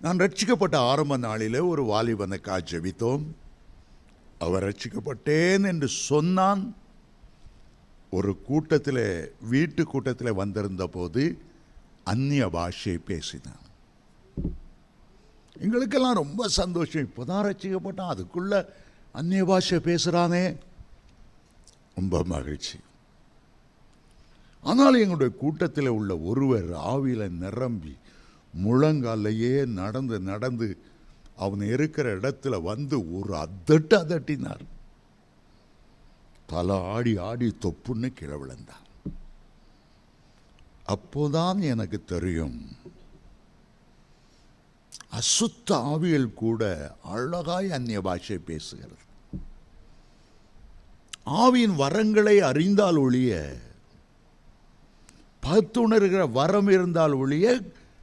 நான் ரட்சிக்கப்பட்ட ஆரம்ப நாளிலே ஒரு வாலிபனுக்காக ஜெபித்தோம். அவர் ரட்சிக்கப்பட்டேன் என்று சொன்னான். ஒரு கூட்டத்தில், வீட்டு கூட்டத்தில் வந்திருந்த போது அந்நிய பாஷை பேசினான். எங்களுக்கெல்லாம் ரொம்ப சந்தோஷம். இப்போதான் ரட்சிக்கப்பட்டான், அதுக்குள்ள அந்நிய பாஷை பேசுகிறானே, ரொம்ப மகிழ்ச்சி. ஆனால் எங்களுடைய கூட்டத்தில் உள்ள ஒருவர் ஆவியில் நிரம்பி முழங்காலையே நடந்து நடந்து அவன் இருக்கிற இடத்துல வந்து ஒரு அதட்டினார். தலை ஆடி ஆடி தொப்புன்னு கீழே விழுந்தான். அப்போதான் எனக்கு தெரியும், அசுத்த ஆவிகள் கூட அழகாய் அந்நிய பாஷை பேசுகிறது. ஆவியின் வரங்களை அறிந்தால் ஒழிய, பத்துணர்கிற வரம் இருந்தால் ஒழிய